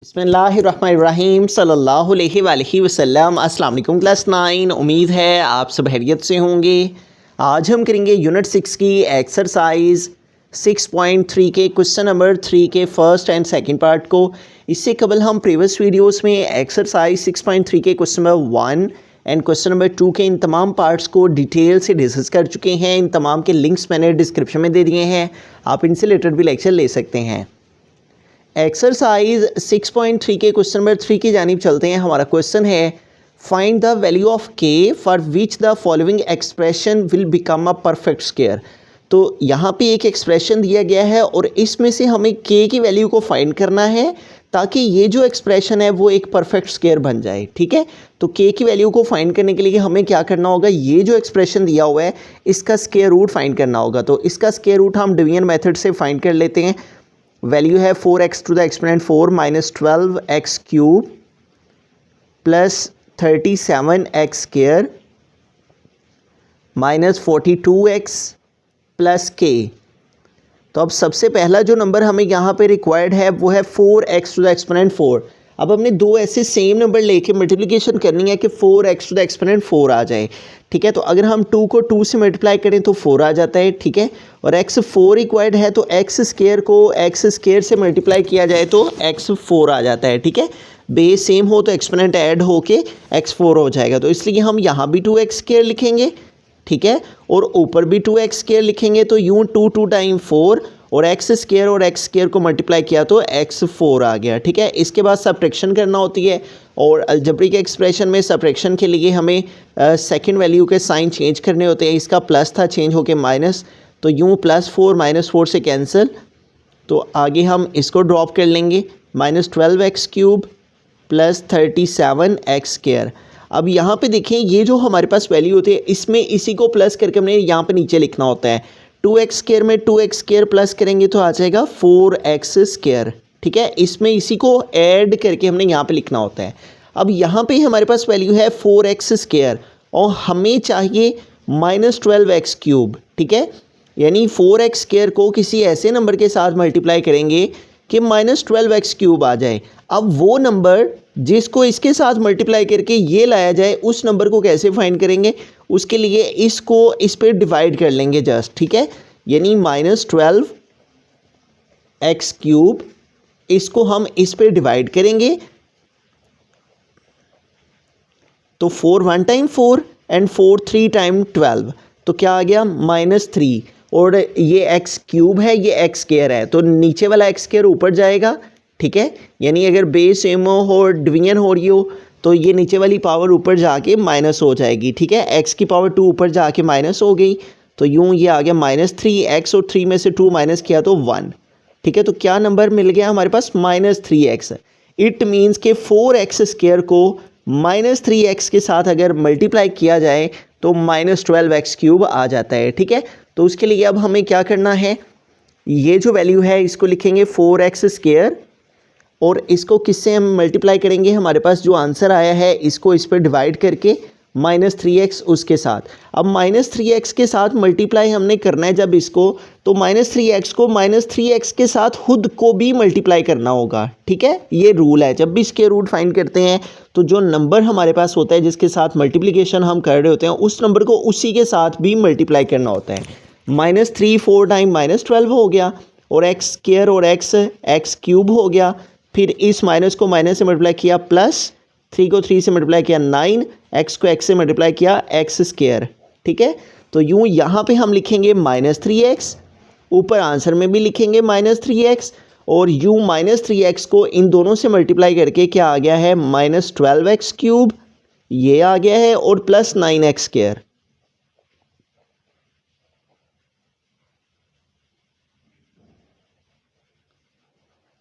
बिस्मिल्लाहिर्रहमानिर्रहीम सल्लल्लाहु अलैहि वसल्लम। अस्सलाम वालेकुम क्लास 9। उम्मीद है आप सब खैरियत से होंगे। आज हम करेंगे यूनिट 6 की एक्सरसाइज 6.3 के क्वेश्चन नंबर 3 के फर्स्ट एंड सेकंड पार्ट को। इससे कबल हम प्रीवियस वीडियोस में एक्सरसाइज 6.3 के question number 1 and question number 2 के इन तमाम पार्ट्स को डिटेल से डिस्कस कर चुके हैं। इन तमाम के लिंक्स मैंने डिस्क्रिप्शन में दे दिए हैं, आप इनसे रिलेटेड भी लेक्चर ले सकते हैं। एक्सरसाइज 6.3 के क्वेश्चन नंबर 3 की जानिब चलते हैं। हमारा क्वेश्चन है फाइंड द वैल्यू ऑफ के for which the following expression will become a perfect square. तो यहाँ पे एक एक्सप्रेशन दिया गया है और इसमें से हमें के की वैल्यू को फाइंड करना है ताकि ये जो एक्सप्रेशन है वो एक परफेक्ट स्क्वायर बन जाए। ठीक है, तो के की वैल्यू को फाइंड करने के लिए हमें क्या करना होगा, ये जो एक्सप्रेशन दिया हुआ है इसका स्क्वायर रूट फाइंड करना होगा। तो इसका स्क्वायर रूट हम डिवीजन मेथड से फाइंड कर लेते हैं। वैल्यू है 4x to the exponent 4 minus 12x cube plus 37x square minus 42x plus k. तो अब सबसे पहला जो नंबर हमें यहाँ पे रिक्वायर्ड है वो है 4x टू द एक्सपोनेंट 4। अब हमने दो ऐसे सेम नंबर लेके मल्टीप्लिकेशन करनी है कि 4x टू द एक्सपोनेंट 4 आ जाए। ठीक है, तो अगर हम 2 को 2 से मल्टीप्लाई करें तो 4 आ जाता है। ठीक है, और x 4 रिक्वायर्ड है तो x स्क्वायर को x स्क्वायर से मल्टीप्लाई किया जाए तो x 4 आ जाता है। ठीक है, बेस सेम हो तो एक्सपोनेंट ऐड होके x 4 हो जाएगा। तो इसलिए हम यहाँ भी 2x स्क्वायर लिखेंगे। ठीक है, और ऊपर भी 2x स्क्वायर लिखेंगे। तो यूँ 2 टाइम 4 और x स्क्वायर को मल्टीप्लाई किया तो x 4 आ गया। ठीक है, इसके बाद सब्ट्रैक्शन करना होती है और अलजेब्रिक एक्सप्रेशन में सब्ट्रैक्शन के लिए हमें सेकंड वैल्यू के साइन चेंज करने होते हैं। इसका प्लस था, चेंज होके माइनस, तो यूँ +4 -4 से कैंसिल। तो आगे हम इसको ड्रॉप कर लेंगे, minus 12x cube plus 37x square. अब यहाँ पे देखें ये जो हमारे पास वैल्यू होती है इसमें इसी को प्लस करके हमने यहाँ पे नीचे लिखना होता है। 2x स्क्वायर में 2x स्क्वायर प्लस करेंगे तो आ जाएगा 4x स्क्वायर। ठीक है, इसमें इसी को ऐड करके हमने यहाँ पे लिखना होता है। अब यहाँ पे हमारे पास वैल्यू है 4x स्क्वायर और हमें चाहिए -12x क्यूब। ठीक है, यानी 4x स्क्वायर को किसी ऐसे नंबर के साथ मल्टीप्लाई करेंगे कि -12x क्यूब आ जाए। अब वो नंबर जिसको इसके साथ मल्टीप्लाई करके ये लाया जाए उस नंबर को कैसे फाइंड करेंगे, उसके लिए इसको इस पर डिवाइड कर लेंगे जस्ट। ठीक है, यानी -12x क्यूब इसको हम इस पर डिवाइड करेंगे तो 4 1 टाइम 4 एंड 4 3 टाइम 12 तो क्या आ गया -3। और ये x क्यूब है, ये x स्क्वायर है, तो नीचे वाला x स्क्वायर ऊपर जाएगा। ठीक है, यानी अगर बेस सेम हो और डिवीजन हो रही हो तो ये नीचे वाली पावर ऊपर जाके माइनस हो जाएगी। ठीक है, x की पावर 2 ऊपर जाके माइनस हो गई तो यूँ ये आ गया -3x और 3 में से 2 माइनस किया तो 1। ठीक है, तो क्या नंबर मिल गया हमारे पास, -3x। इट मीन्स के 4x स्क्वायर को -3x के साथ अगर मल्टीप्लाई किया जाए तो -12x क्यूब आ जाता है। ठीक है, तो उसके लिए अब हमें क्या करना है, ये जो वैल्यू है इसको लिखेंगे 4x स्क्वायर और इसको किससे हम मल्टीप्लाई करेंगे, हमारे पास जो आंसर आया है इसको इस पर डिवाइड करके -3x उसके साथ। अब -3x के साथ मल्टीप्लाई हमने करना है जब इसको, तो -3x को -3x के साथ खुद को भी मल्टीप्लाई करना होगा। ठीक है, ये रूल है, जब भी इसके रूट फाइंड करते हैं तो जो नंबर हमारे पास होता है जिसके साथ मल्टीप्लिकेशन हम कर रहे होते हैं उस नंबर को उसी के साथ भी मल्टीप्लाई करना होता है। -3 4 टाइम -12 हो गया और x स्क्वायर और x क्यूब हो गया। फिर इस माइनस को माइनस से मल्टीप्लाई किया, प्लस 3 को 3 से मल्टीप्लाई किया 9, x को x से मल्टीप्लाई किया x स्क्वायर। ठीक है, तो यूँ यहाँ पे हम लिखेंगे -3x, ऊपर आंसर में भी लिखेंगे -3x और यूँ -3x को इन दोनों से मल्टीप्लाई करके क्या आ गया है, -12x क्यूब ये आ गया है और प्लस 9x स्क्वायर।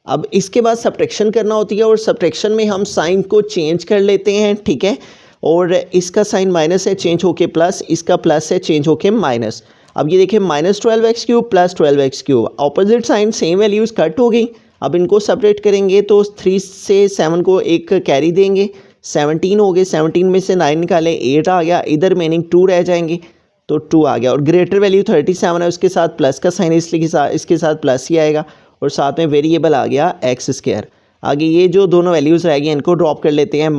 अब इसके बाद सब्ट्रैक्शन करना होती है और सब्ट्रैक्शन में हम साइन को चेंज कर लेते हैं। ठीक है, और इसका साइन माइनस है चेंज होके प्लस, इसका प्लस है चेंज होके माइनस। अब ये देखिए -12x cube plus 12x cube, opposite sign same values cut हो गई। अब इनको सेपरेट करेंगे तो 3 से 7 को एक कैरी देंगे, 17 हो गए, 17 में से 9 निकालें 8 आ गया, इधर मीनिंग 2 रह जाएंगे तो 2 आ गया। और ग्रेटर वैल्यू 37 है, उसके साथ प्लस का साइन इसलिए इसके साथ प्लस ही आएगा और साथ में वेरिएबल आ गया x स्क्वायर। आगे ये जो दोनों वैल्यूज़ रहेगी इनको ड्रॉप कर लेते हैं,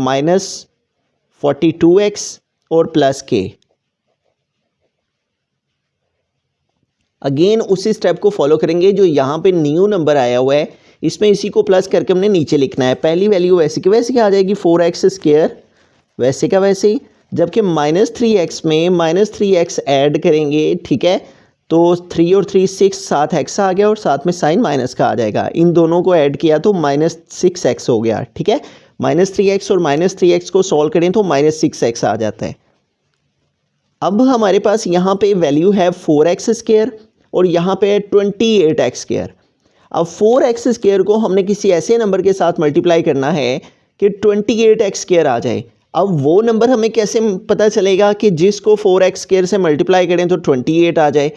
-42x और प्लस k। अगेन उसी स्टेप को फॉलो करेंगे, जो यहाँ पे न्यू नंबर आया हुआ है इसमें इसी को प्लस करके हमने नीचे लिखना है। पहली वैल्यू वैसे की वैसे क्या आ जाएगी, 4x², वैसे का वैसे ही। जबकि -3x में -3x ऐड करेंगे, ठीक है, तो 3 और 3 6, साथ x आ गया और साथ में साइन माइनस का आ जाएगा। इन दोनों को ऐड किया तो -6x हो गया, ठीक है। -3x और -3x को सॉल्व करें तो -6x आ जाता है। अब हमारे पास यहाँ पे वैल्यू है 4x² और यहाँ पे 28x²। अब 4x² को हमने किसी ऐसे नंबर के साथ मल्टीप्लाई करना है कि 28x² आ जाए। अब वो नंबर हमें कैसे पता चलेगा कि जिसको 4x² से मल्टीप्लाई करें तो 28 आ जाए,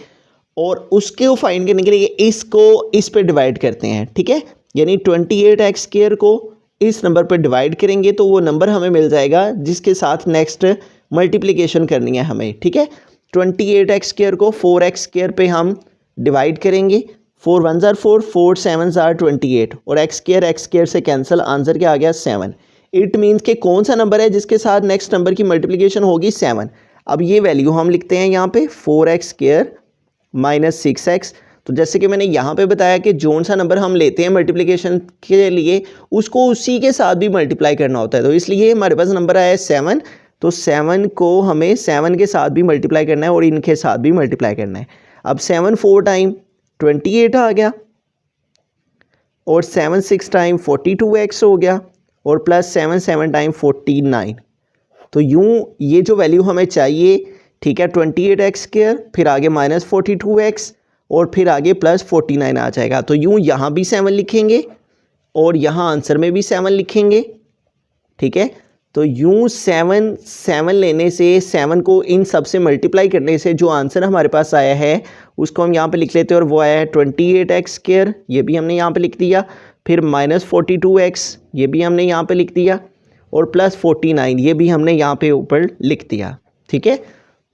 और उसके फाइंड करने के लिए इसको इस पे डिवाइड करते हैं, ठीक है। यानी 28x² को इस नंबर पर डिवाइड करेंगे तो वो नंबर हमें मिल जाएगा जिसके साथ नेक्स्ट मल्टीप्लिकेशन करनी है हमें, ठीक है। 28x² को 4x² पे हम डिवाइड करेंगे, 4 1 जार 4, 4 7 जार 28 और x² से कैंसिल, आंसर क्या आ गया 7। इट मीन्स कि कौन सा नंबर है जिसके साथ नेक्स्ट नंबर की मल्टीप्लिकेशन होगी 7। अब ये वैल्यू हम लिखते हैं यहाँ पे 4x² -6x। तो जैसे कि मैंने यहाँ पे बताया कि जोन सा नंबर हम लेते हैं मल्टीप्लिकेशन के लिए उसको उसी के साथ भी मल्टीप्लाई करना होता है, तो इसलिए हमारे पास नंबर आया है 7। तो 7 को हमें 7 के साथ भी मल्टीप्लाई करना है और इनके साथ भी मल्टीप्लाई करना है। अब 7 4 टाइम 28 आ गया और 7 6 टाइम 42x हो गया और प्लस 7 7 टाइम 49। तो यूं ये जो वैल्यू हमें चाहिए, ठीक है, 28x², फिर आगे -42x और फिर आगे +49 आ जाएगा। तो यूं यहाँ भी 7 लिखेंगे और यहाँ आंसर में भी 7 लिखेंगे, ठीक है। तो यूं 7 लेने से, 7 को इन सब से मल्टीप्लाई करने से जो आंसर हमारे पास आया है उसको हम यहाँ पे लिख लेते हैं और वो आया है 28x², ये भी हमने यहाँ पे लिख दिया। फिर -42x, ये भी हमने यहाँ पे लिख दिया और +49, ये भी हमने यहाँ पे ऊपर लिख दिया, ठीक है।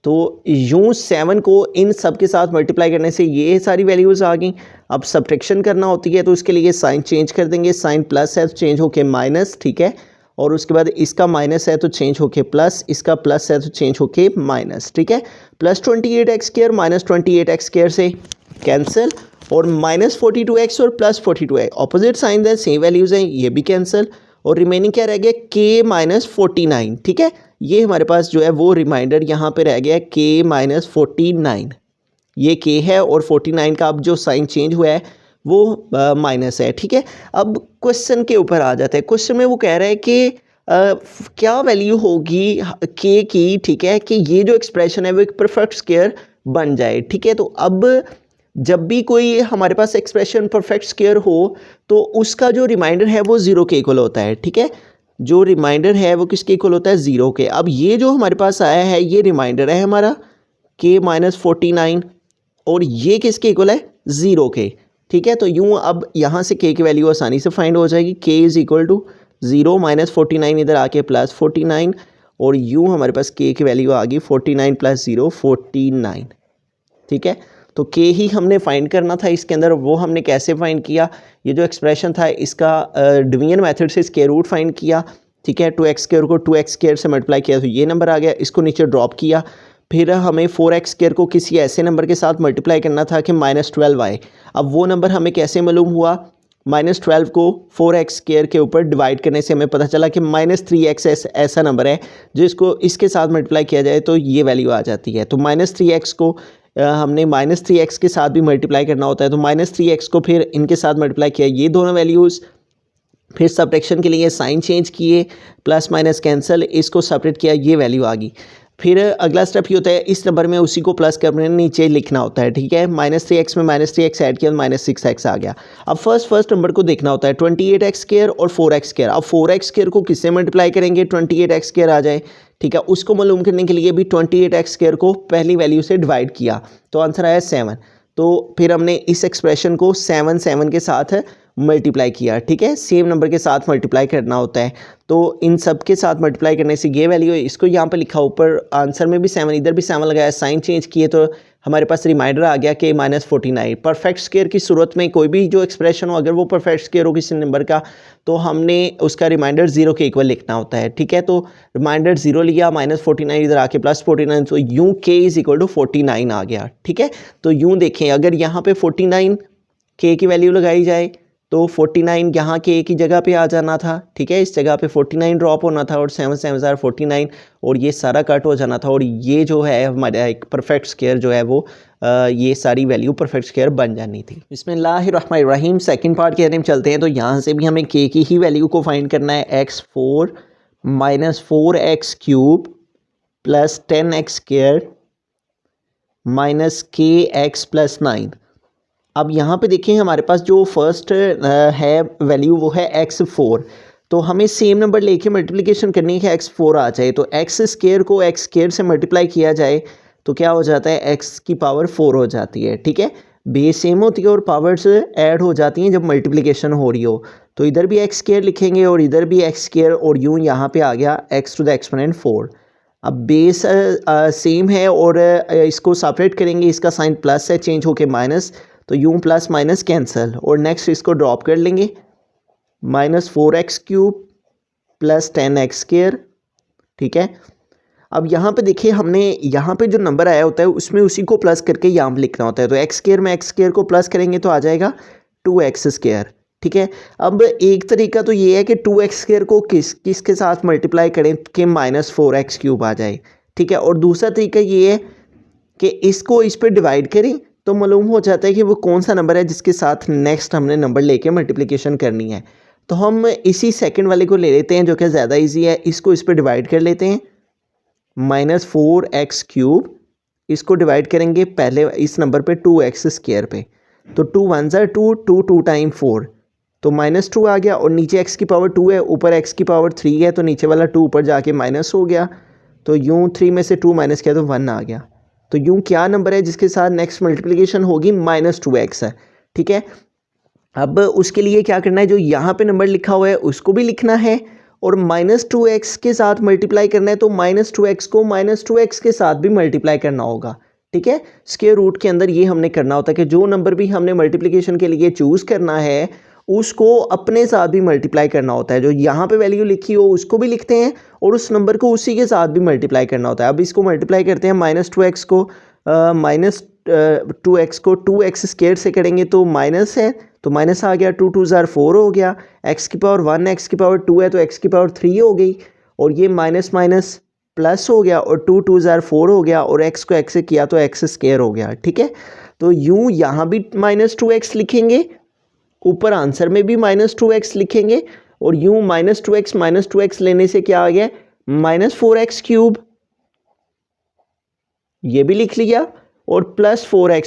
तो यूं 7 को इन सब के साथ मल्टीप्लाई करने से ये सारी वैल्यूज़ आ गई। अब सब्ट्रैक्शन करना होती है तो उसके लिए साइन चेंज कर देंगे, साइन प्लस है तो चेंज होके माइनस, ठीक है, और उसके बाद इसका माइनस है तो चेंज होके प्लस, इसका प्लस है तो चेंज होके माइनस, ठीक है। +28x² -28x² से कैंसिल और -42x और +42x ऑपोजिट साइन है, सेम वैल्यूज़ हैं, ये भी कैंसिल और रिमेनिंग क्या रह गया k -49, ठीक है। ये हमारे पास जो है वो रिमाइंडर यहाँ पे रह गया है k -49, ये k है और 49 का अब जो साइन चेंज हुआ है वो माइनस है, ठीक है। अब क्वेश्चन के ऊपर आ जाता है। क्वेश्चन में वो कह रहा है कि क्या वैल्यू होगी k की, ठीक है, कि ये जो एक्सप्रेशन है वो एक परफेक्ट स्क्वायर बन जाए, ठीक है। तो अब जब भी कोई हमारे पास एक्सप्रेशन परफेक्ट स्क्वायर हो तो उसका जो रिमाइंडर है वो 0 के इक्वल होता है, ठीक है। जो रिमाइंडर है वो किसके इक्वल होता है, 0 के। अब ये जो हमारे पास आया है ये रिमाइंडर है हमारा k -49 और ये किसके इक्वल है, 0 के, ठीक है। तो यूं अब यहाँ से k की वैल्यू आसानी से फाइंड हो जाएगी, k = 0 -49 इधर आके +49 और यूं हमारे पास k की वैल्यू आ गई 49 + 0 49, ठीक है। तो k ही हमने फाइंड करना था इसके अंदर, वो हमने कैसे फाइंड किया, ये जो एक्सप्रेशन था इसका डिवीजन मेथड से स्क्वायर रूट फाइंड किया, ठीक है। 2x² को 2x² से मल्टीप्लाई किया तो ये नंबर आ गया, इसको नीचे ड्रॉप किया। फिर हमें 4x² को किसी ऐसे नंबर के साथ मल्टीप्लाई करना था कि -12 आए। अब वो नंबर हमें कैसे मालूम हुआ, -12 को 4x² के ऊपर डिवाइड करने से हमें पता चला कि -3x ऐसा नंबर है जो इसको इसके साथ मल्टीप्लाई किया जाए तो ये वैल्यू आ जाती है। तो -3x को हमने -3x के साथ भी मल्टीप्लाई करना होता है, तो -3x को फिर इनके साथ मल्टीप्लाई किया, ये दोनों वैल्यूज़, फिर सब्ट्रैक्शन के लिए साइन चेंज किए, प्लस माइनस कैंसिल, इसको सेपरेट किया, ये वैल्यू आ गई। फिर अगला स्टेप ये होता है इस नंबर में उसी को प्लस करने नीचे लिखना होता है, ठीक है। -3x में -3x ऐड किया -6x आ गया। अब फर्स्ट नंबर को देखना होता है 28x² और 4x²। अब 4x² को किससे मल्टीप्लाई करेंगे 28x² आ जाए, ठीक है। उसको मालूम करने के लिए भी 28x² को पहली वैल्यू से डिवाइड किया तो आंसर आया 7। तो फिर हमने इस एक्सप्रेशन को 7 के साथ मल्टीप्लाई किया, ठीक है। सेम नंबर के साथ मल्टीप्लाई करना होता है, तो इन सब के साथ मल्टीप्लाई करने से ये वैल्यू है, इसको यहाँ पे लिखा ऊपर आंसर में भी 7, इधर भी 7 लगाया, साइन चेंज किए तो हमारे पास रिमाइंडर आ गया k माइनस 49। परफेक्ट स्क्वायर की सूरत में कोई भी जो एक्सप्रेशन हो अगर वो परफेक्ट स्क्वायर हो किसी नंबर का तो हमने उसका रिमाइंडर 0 के इक्वल लिखना होता है, ठीक है। तो रिमाइंडर 0 लिया, माइनस 49 इधर आके प्लस 49, तो यूँ k इज इक्वल टू 49 आ गया, ठीक है। तो यूँ देखें अगर यहाँ पे 49 k की वैल्यू लगाई जाए तो 49 यहाँ के की जगह पे आ जाना था, ठीक है। इस जगह पे 49 ड्रॉप होना था और 7 7 ज़ार 49 और ये सारा कट हो जाना था और ये जो है हमारा एक परफेक्ट स्क्वायर जो है वो ये सारी वैल्यू परफेक्ट स्क्वायर बन जानी थी। बिस्मिल्लाहिर्रहमानिर्रहीम सेकंड पार्ट की तरफ हम चलते हैं। तो यहाँ से भी हमें k की ही वैल्यू को फाइंड करना है। x4 minus 4x cube plus 10x square minus kx plus 9। अब यहाँ पे देखें हमारे पास जो फर्स्ट है वैल्यू वो है x4, तो हमें सेम नंबर लेके मल्टीप्लिकेशन करनी है कि x4 आ जाए। तो x स्क्वायर को x स्क्वायर से मल्टीप्लाई किया जाए तो क्या हो जाता है, x की पावर 4 हो जाती है, ठीक है। बेस सेम होती है और पावर्स ऐड हो जाती हैं जब मल्टीप्लिकेशन हो रही हो। तो इधर भी x स्क्वायर लिखेंगे और इधर भी x स्क्वायर और यूँ यहाँ पे आ गया x टू द एक्सपोनेंट 4। अब बेस सेम है और इसको सेपरेट करेंगे, इसका साइन प्लस है चेंज होके माइनस, तो यूँ प्लस माइनस कैंसिल और नेक्स्ट इसको ड्रॉप कर लेंगे। Minus 4x cube plus 10x square, ठीक है। अब यहाँ पे देखिए हमने यहाँ पे जो नंबर आया होता है उसमें उसी को प्लस करके यहाँ पे लिखना होता है। तो x स्क्वायर में x स्क्वायर को प्लस करेंगे तो आ जाएगा 2x स्क्वायर, ठीक है। अब एक तरीका तो ये है कि 2x स्क्वायर को किसके साथ मल्टीप्लाई करें कि माइनस 4x क्यूब आ जाए, ठीक है। और दूसरा तरीका ये है कि इसको इस पर डिवाइड करें तो मालूम हो जाता है कि वो कौन सा नंबर है जिसके साथ नेक्स्ट हमने नंबर लेके मल्टीप्लिकेशन करनी है। तो हम इसी सेकंड वाले को ले लेते हैं जो कि ज़्यादा इजी है। इसको इस पर डिवाइड कर लेते हैं, माइनस 4x क्यूब, इसको डिवाइड करेंगे पहले इस नंबर पे 2x स्क्वायर पे, तो 2 1 ज़ा 2, 2 2 टाइम 4, तो माइनस 2 आ गया और नीचे x की पावर 2 है, ऊपर x की पावर 3 है, तो नीचे वाला 2 ऊपर जाके माइनस हो गया। तो यूँ 3 में से 2 माइनस किया तो 1 आ गया। तो यूँ क्या नंबर है जिसके साथ नेक्स्ट मल्टीप्लिकेशन होगी, माइनस 2x है, ठीक है। अब उसके लिए क्या करना है, जो यहाँ पे नंबर लिखा हुआ है उसको भी लिखना है और माइनस 2x के साथ मल्टीप्लाई करना है, तो माइनस 2x को माइनस 2x के साथ भी मल्टीप्लाई करना होगा, ठीक है। स्क्वायर रूट के अंदर ये हमने करना होता है कि जो नंबर भी हमने मल्टीप्लिकेशन के लिए चूज़ करना है उसको अपने साथ भी मल्टीप्लाई करना होता है। जो यहाँ पे वैल्यू लिखी हो उसको भी लिखते हैं और उस नंबर को उसी के साथ भी मल्टीप्लाई करना होता है। अब इसको मल्टीप्लाई करते हैं, माइनस 2x को माइनस 2x को 2x स्क्वायर से करेंगे तो माइनस है, तो माइनस आ गया, 2 2 ज़ार 4 हो गया, x की पावर 1 x की पावर 2 है तो x की पावर 3 हो गई और ये माइनस माइनस प्लस हो गया और 2 2 ज़ार 4 हो गया और x को x से किया तो x स्क्वायर हो गया, ठीक है। तो यूँ यहाँ भी माइनस 2x लिखेंगे, ऊपर आंसर में भी माइनस 2x लिखेंगे और यूँ माइनस 2x लेने से क्या आ गया, माइनस 4x क्यूब, ये भी लिख लिया और प्लस 4x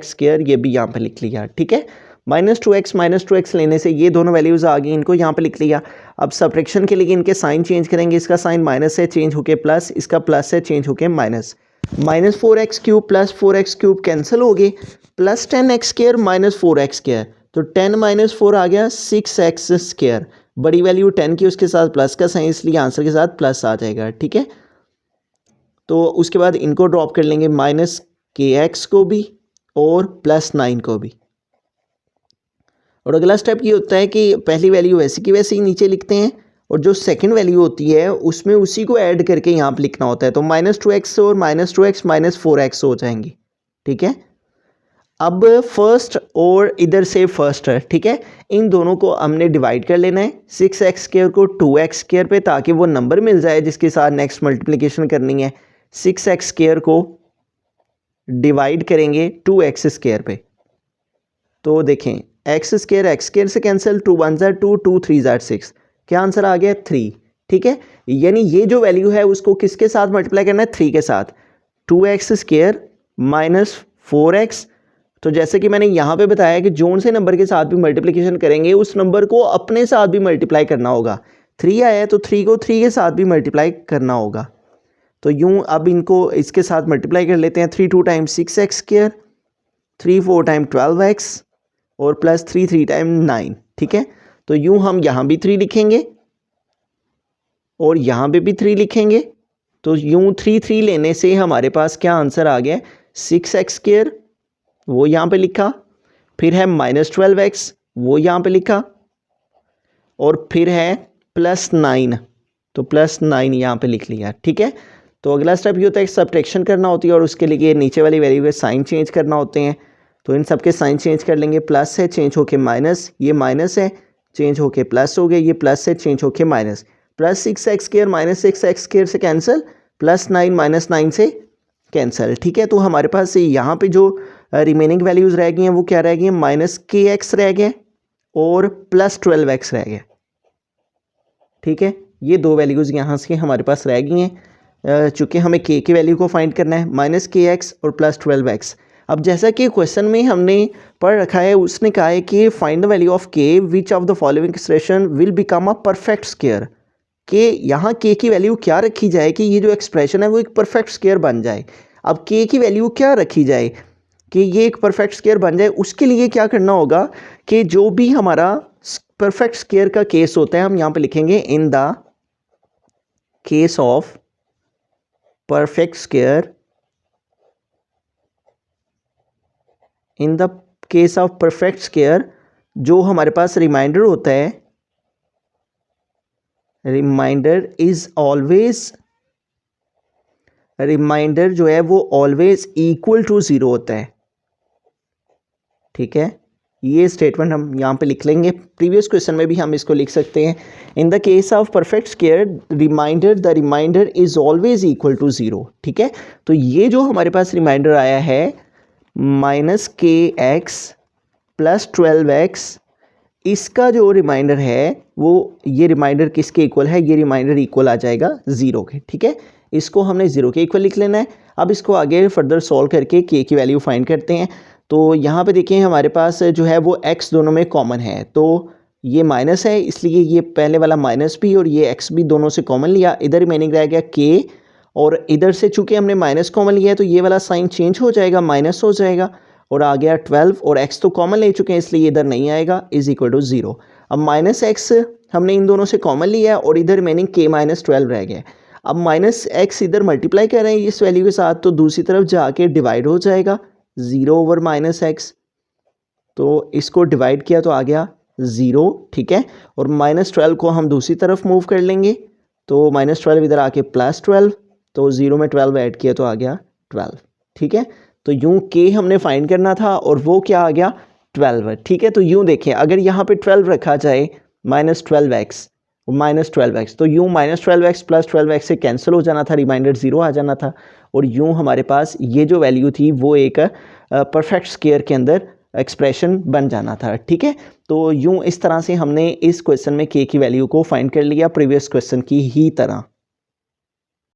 स्क्वायर ये भी यहाँ पे लिख लिया, ठीक है। माइनस 2x लेने से ये दोनों वैल्यूज़ आ गई, इनको यहाँ पे लिख लिया। अब सब्ट्रैक्शन के लिए इनके साइन चेंज करेंगे, इसका साइन माइनस है चेंज होके प्लस, इसका प्लस है चेंज होके minus. Minus 4x cube plus 4x cube cancel हो गए, plus 10x square minus 4x square, तो 10 माइनस 4 आ गया 6x स्क्वायर। बड़ी वैल्यू 10 की उसके साथ प्लस का साइन, इसलिए आंसर के साथ प्लस आ जाएगा, ठीक है। तो उसके बाद इनको ड्रॉप कर लेंगे, माइनस kx को भी और प्लस 9 को भी। और अगला स्टेप ये होता है कि पहली वैल्यू वैसे की वैसे ही नीचे लिखते हैं और जो सेकंड वैल्यू होती है उसमें उसी को ऐड करके यहाँ पे लिखना होता है। तो माइनस 2x और माइनस 2x माइनस 4x हो जाएंगी, ठीक है। अब फर्स्ट और इधर से फर्स्ट है, ठीक है, इन दोनों को हमने डिवाइड कर लेना है 6x स्क्वायर को 2x स्क्वायर पे, ताकि वो नंबर मिल जाए जिसके साथ नेक्स्ट मल्टीप्लिकेशन करनी है। 6x स्क्वायर को डिवाइड करेंगे 2x स्क्वायर पे, तो देखें x स्क्वायर से कैंसिल, 2 1 ज़ार 2, 2 3 ज़ार 6, क्या आंसर आ गया 3, ठीक है। यानी ये जो वैल्यू है उसको किसके साथ मल्टीप्लाई करना है, 3 के साथ। 2x स्क्वायर माइनस 4x, तो जैसे कि मैंने यहाँ पे बताया कि जोन से नंबर के साथ भी मल्टीप्लिकेशन करेंगे उस नंबर को अपने साथ भी मल्टीप्लाई करना होगा। 3 आया है तो 3 को 3 के साथ भी मल्टीप्लाई करना होगा। तो यूँ अब इनको इसके साथ मल्टीप्लाई कर लेते हैं, 3 2 time 6x square, 3 4 time 12x और प्लस 3 3 टाइम 9, ठीक है। तो यूँ हम यहाँ भी 3 लिखेंगे और यहाँ पे भी 3 लिखेंगे तो यूँ 3 लेने से हमारे पास क्या आंसर आ गया, 6x², वो यहाँ पे लिखा, फिर है -12x, वो यहाँ पे लिखा, और फिर है +9, तो +9 यहाँ पे लिख लिया। ठीक है, तो अगला स्टेप ये होता है सब्ट्रैक्शन करना होती है और उसके लिए नीचे वाली वैल्यू के साइन चेंज करना होते हैं। तो इन सब के साइन चेंज कर लेंगे, प्लस है चेंज होके माइनस, ये माइनस है चेंज होके प्लस हो गए, ये प्लस है चेंज होके माइनस, +6x² -6x² से कैंसिल, +9 -9 से कैंसिल। ठीक है, तो हमारे पास यहाँ पे जो रिमेनिंग वैल्यूज़ रह गई हैं वो क्या रह गई हैं, -kx रह गए और +12x रह गए। ठीक है, ये दो वैल्यूज़ यहाँ से हमारे पास रह गई हैं, चूँकि हमें k की वैल्यू को फाइंड करना है, -kx और +12x। अब जैसा कि क्वेश्चन में हमने पढ़ रखा है, उसने कहा है कि find the value of k which of the following expression will become a perfect square, कि यहाँ k की वैल्यू क्या रखी जाए कि ये जो एक्सप्रेशन है वो एक परफेक्ट स्क्वायर बन जाए। अब k की वैल्यू क्या रखी जाए कि ये एक परफेक्ट स्क्वायर बन जाए, उसके लिए क्या करना होगा कि जो भी हमारा परफेक्ट स्क्वायर का केस होता है हम यहाँ पे लिखेंगे इन the case of perfect square, in the case of perfect square जो हमारे पास रिमाइंडर होता है, रिमाइंडर इज ऑलवेज, रिमाइंडर जो है वो ऑलवेज इक्वल टू 0 होता है। ठीक है, ये स्टेटमेंट हम यहाँ पे लिख लेंगे, प्रीवियस क्वेश्चन में भी हम इसको लिख सकते हैं, in the case of perfect square remainder, the remainder is always equal to 0। ठीक है, तो ये जो हमारे पास रिमाइंडर आया है -kx +12x, इसका जो रिमाइंडर है वो, ये रिमाइंडर किसके इक्वल है, ये रिमाइंडर इक्वल आ जाएगा 0 के। ठीक है, इसको हमने 0 के इक्वल लिख लेना है। अब इसको आगे फर्दर सॉल्व करके k की वैल्यू फाइंड करते हैं। तो यहाँ पे देखिए हमारे पास जो है वो x दोनों में कॉमन है, तो ये माइनस है इसलिए ये पहले वाला माइनस भी और ये x भी दोनों से कॉमन लिया, इधर रिमेनिंग रह गया k, और इधर से चूंकि हमने माइनस कॉमन लिया है तो ये वाला साइन चेंज हो जाएगा, माइनस हो जाएगा, और आ गया 12, और x तो कॉमन ले चुके हैं इसलिए इधर नहीं आएगा, इज इक्वल टू 0। अब -x हमने इन दोनों से कॉमन लिया है और इधर रिमेनिंग k -12 रह गया। अब -x इधर मल्टीप्लाई कर रहे हैं इस वैल्यू के साथ, तो दूसरी तरफ जाके डिवाइड हो जाएगा 0/-x, तो इसको डिवाइड किया तो आ गया 0। ठीक है, और -12 को हम दूसरी तरफ मूव कर लेंगे, तो -12 इधर आके +12, तो 0 में 12 ऐड किया तो आ गया 12। ठीक है, तो यूँ k हमने फाइंड करना था और वो क्या आ गया 12। ठीक है, तो यूँ देखें अगर यहाँ पे 12 रखा जाए -12x -12x, तो यूँ -12x +12x से कैंसिल हो जाना था, रिमाइंडर 0 आ जाना था, और यूँ हमारे पास ये जो वैल्यू थी वो एक परफेक्ट स्क्वायर के अंदर एक्सप्रेशन बन जाना था। ठीक है, तो यूँ इस तरह से हमने इस क्वेश्चन में k की वैल्यू को फाइंड कर लिया प्रीवियस क्वेश्चन की ही तरह।